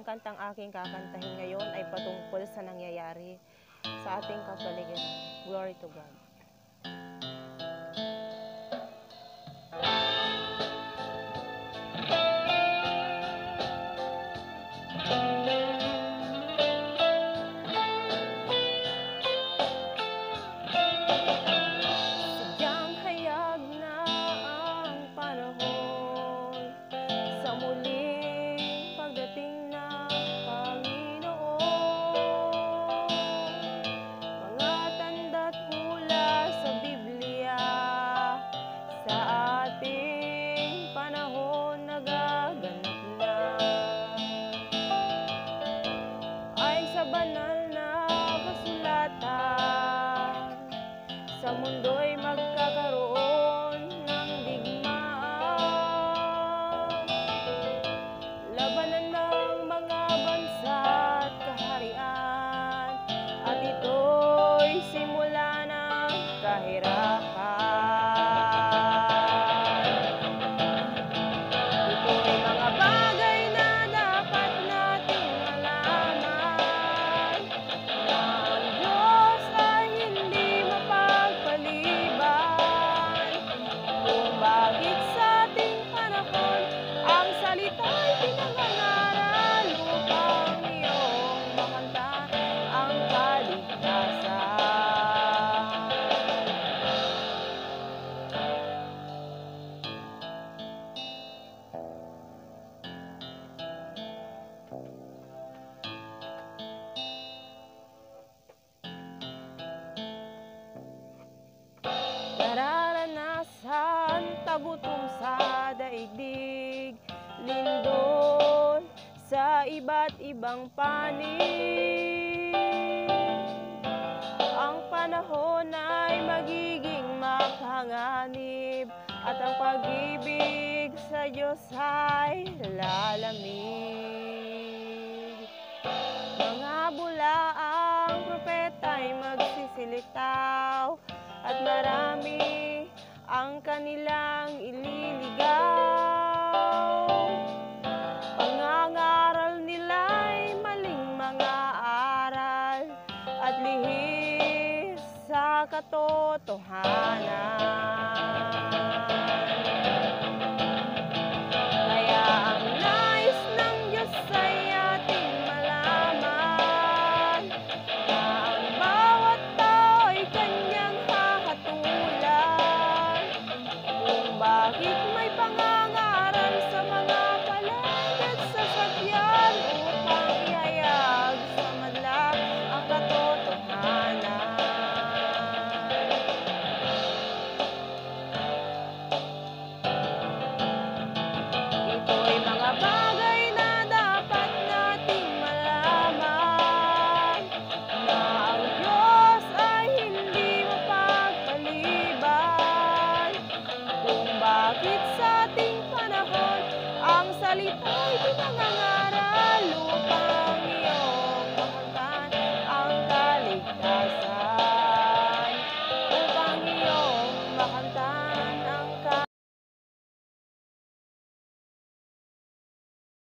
kantang aking kakantahin ngayon ay patungkol sa nangyayari sa ating kapaligiran. Glory to God. Sadyang hayag na ang panahon sa muling pagdating ng Panginoon. Mga tanda't hula sa Biblia sa ating panahon nagaganap na. Ayon sa banal na kasulatan, sa mundo'y magkakaroon ng digmaan, labanan ng mga bansa at kaharian, at ito'y simula ng kahirapan. Ito'y mga bagay na dapat nating malaman, na ang Diyos ay hindi mapagpaliban. Kung bakit sa ating panahon ang salita'y pinangangaral upang iyong makamtan ang kaligtasan. Nararanasan tagutom sa daigdig, lindol sa iba't ibang panig. Ang panahon ay magiging mapanganib, at ang pag-ibig sa Diyos ay lalamig. Mga bulaang propeta'y magsisilitaw, at marami ang kanilang